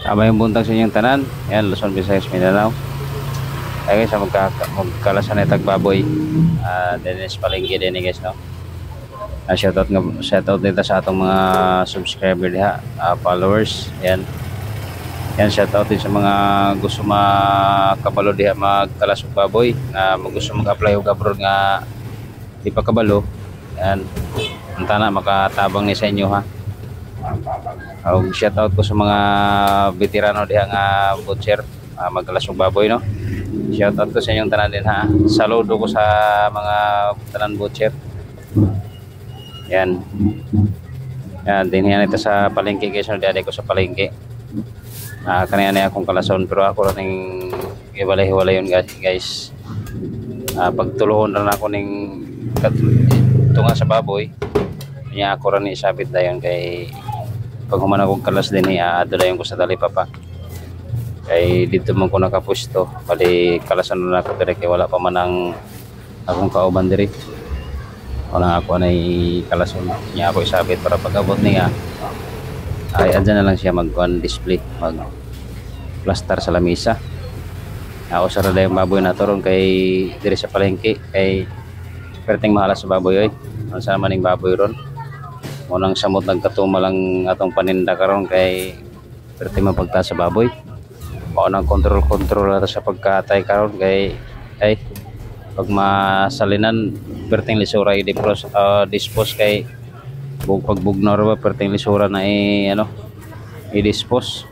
Amayong buntag sa inyong tanan. Yan, Luzon, Visayas, Mindanao. Ay guys, magkalasan na tagbaboy. Dennis Palengke din guys, no. Shoutout dito sa atong mga subscriber diha, followers. Yan. Yan, shoutout din sa mga gusto makabalo diha magkalas og baboy, gusto mag-apply og abroad nga di pa kabalo. Yan. Unta na makatabang ni sa inyo ha. Shoutout ko sa mga veterano diha nga butcher, magkalas og baboy, no. Shoutout ko sa inyong tanan din ha. Saludo ko sa mga tanan butcher. Yan. Yan, din yan ito sa palengke guys, no. Diaday ko sa palengke. Kanina na akong kalason pero ako ning iwalay-hiwalay yun guys. Pagtuluhon na ako ning tunga sa baboy. Niya ako rin isabit dayon kay pag human akong kalas din adulayon ko sa talipapa. Kay dito man ko nakapusto, bali kalasan na ako dire kay wala pa man ang akong kauban diri. Wala ako na kalason niya ako isabit para pag-abot niya ay andyan na lang siya display, mag plaster sa lamisa. Ako sa rada yung baboy na toron kay diri sa palengke kay perting mahalas sa baboy oy. Ano sa maning baboy ron? Unang samot nagkatuma lang atong paninda karon kay perting mapagtaas sa baboy. Mao nang control ata sa pagkatay karon kay ay pag masalinan perting lisura dispose kay pagbugnaw ba perting lisura na i-dispose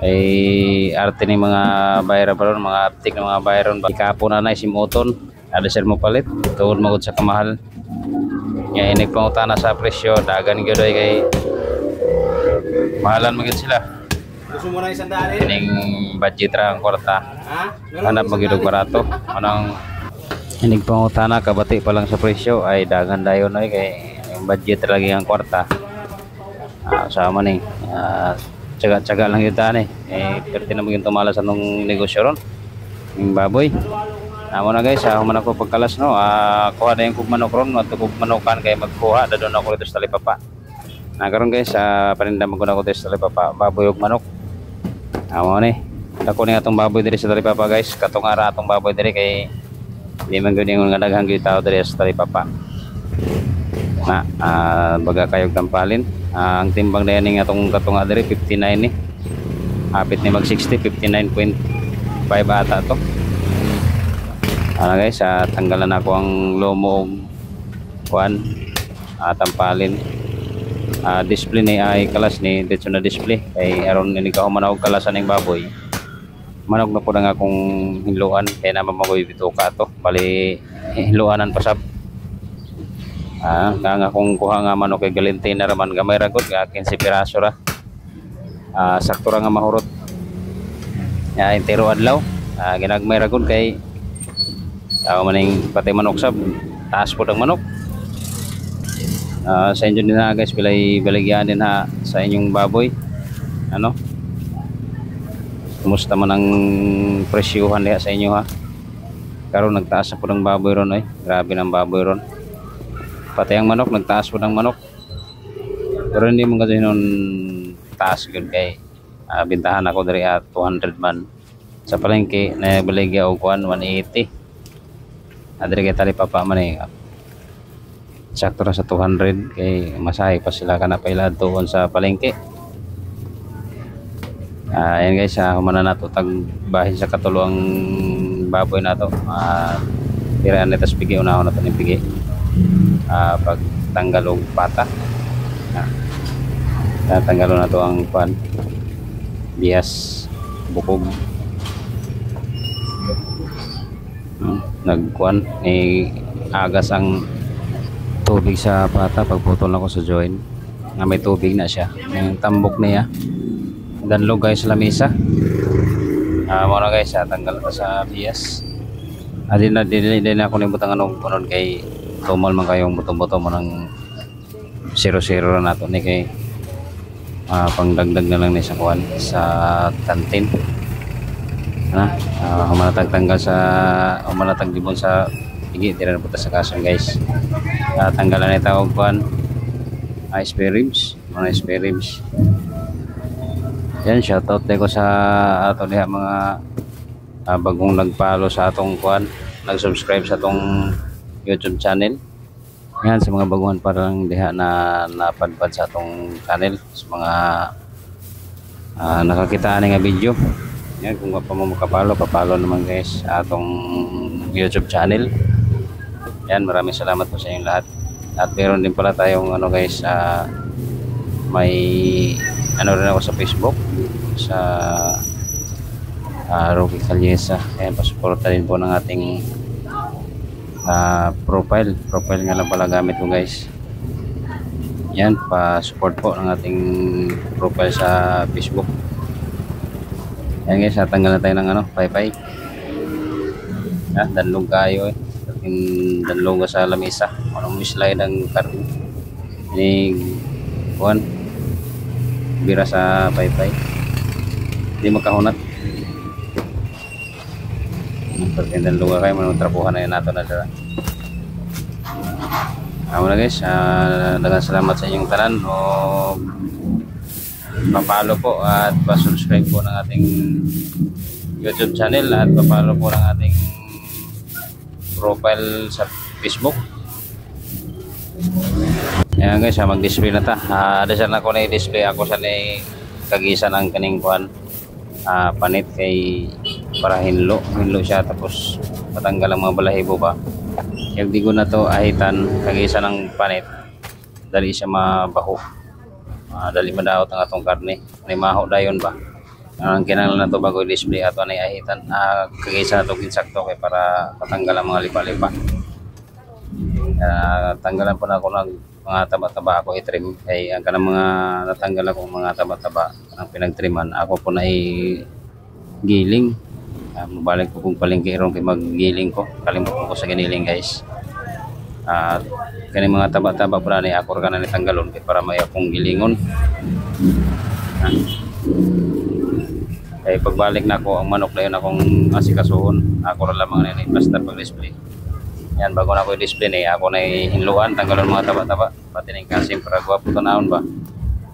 ay arte ni mga bayra pa ron, mga aptik ng mga bayron ikapo na simuton ada sir mo palit tuod magod sa kamahal nga inig pangutana sa presyo dagan gyud kay mahalan magid sila. Gusto mo na isang daan ining budget ra ang kwarta hanap magid og barato anang inig pangutana kabati pa lang sa presyo ay dagan dayon ay kay budget lagi ang kwarta. Sama ni tsaga-tsaga lang yun tani perti na maging tumalas anong negosyo ron yung baboy. Amo na guys, human ako pagkalas, no. Kuha na yung kugmanok ron at kugmanokan kay magkuha da doon ako dito sa talipapa. Karon guys, paninda maguna ako dito sa talipapa baboy ug manok. Amo ni dako ni atong baboy diri sa talipapa guys, katong ara atong baboy diri kay di man gyud nga daghang gyud tao diri sa talipapa. Baga kayog tampalin. Ang timbang na yan atong katunga diri 59 ni. Hapit ni mag 60, 59.5 ata to. Guys, tanggalan ako ang lomo kuan tampalin. Display ni ay kalas ni dito na display kay aron ni kahuman og kalasan ning baboy. Manog na po nga akong hinluan kay naman magoy bituka to. Bali hinluanan pa sab. Nga kung kuha nga manok kay galintina raman gamay ra gud nga 15 piraso ra. Sakto ra nga mahurot. Entero adlaw. Ginagmay ra gud kay maning patay manok sab taas po ang manok. Sa inyo din guys, baligyan din sa inyong baboy. Kumusta man ang presyuhan diha sa inyo karon nagtaas po ng baboy ron grabe ng baboy ron. Patay ang manok, nagtaas po ng manok. Pero hindi mo kasi nun taas yun kay bintahan ako dari 200 man. Sa palengke na baligya o kuan 180. Adri kay talipapa man sakto ra sa 200 kay masahe pa sila kana pailad tuon sa palengke. Ayan guys, humana nato tag bahin sa katuluang baboy nato. Tiraan nito pigi unahon nato ning pigi. Pag tanggal og pata. Tatanggalon nato ang kuan bias bukog. Nagkuan agas ang tubig sa pata pagputol ako sa joint nga may tubig na siya yung tambok niya danlog guys sa lamisa. Muna guys, tanggal pa sa bias. Din na ako nibutang kunon kay tumal man kayong buto-buto mo ng 0-0 na nato ni kay pangdagdag na lang ni sa kuan sa kantin. Humanatag tanggal sa humanatag dibon sa pigi tira na puta sa kason guys. Tanggalan na tawag kuan spare ribs, mga spare ribs. Yan, shoutout ko sa ato diha mga bagong nagpalo sa atong kuan, nag-subscribe sa atong YouTube channel. Yan, sa mga baguhan pa lang diha na napadpad sa atong channel, sa mga nakakitaan nga video. Yan, kung pa mo makapalo, papalo naman guys sa atong YouTube channel. Yan, maraming salamat po sa inyong lahat. At meron din pala tayong ano guys, may ano rin ako sa Facebook, sa Rocky Calyesa. Ayan, pasuporta din po ng ating profile nga lang pala gamit ko guys. Yan, pa-support po ng ating profile sa Facebook. Yan guys, natanggal na tayo ng ano, paypay. Danlog kayo danlog sa lamesa. Anong slide ang karton. Ini kuan bira sa paypay. Hindi makahunat. Pag danlog kayo, manong trapuhan na yun nato na dira. Muna guys, daghang salamat sa inyong tanan o papalo po at pa-subscribe po ng ating YouTube channel at papalo po ng ating profile sa Facebook. Ayan guys, mag-display na ta. Adasal na ko na i-display ako sa kagisa ng kaning kuan, panit kay para hinlo siya, tapos matanggal ang mga balahibo ba. Yung digo na to ahitan kagisa ng panit, dali siya mabaho, dali madaot ang atong karne, may maho dayon ba. Ang kinahanglan na to bago i-display ato na ahitan, kagisa na to ginsakto kay para matanggal ang mga lipa-lipa. Tanggalan po na ako ng mga taba-taba ako i-trim, kay ang kanang mga natanggal ako mga taba-taba ang pinagtriman ako po na i-giling. Mabalik ko kung palengke ron kay maggiling ko, kalimutan ko sa giniling guys. Kani mga taba-taba pala ni ako ra na tanggalon kay para may akong gilingon. Kay pagbalik na ako ang manok na yun akong asikasuhon, ako ra lamang na i-plaster pag display. Yan, bago na ako i-display ni ako na hinluan, tanggalon mga taba-taba, pati ning kasim para gwapo tanawon ba.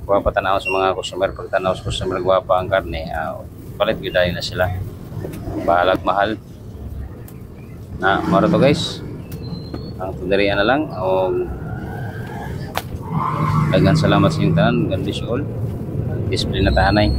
Gwapo tanawon sa mga customer, pag tanaw sa customer gwapa ang karne, palit gyud na sila. Bahalag mahal na maro to guys. Ang tundirian na lang o daghang salamat sa inyong tanan. God bless you all. Display na tahanay.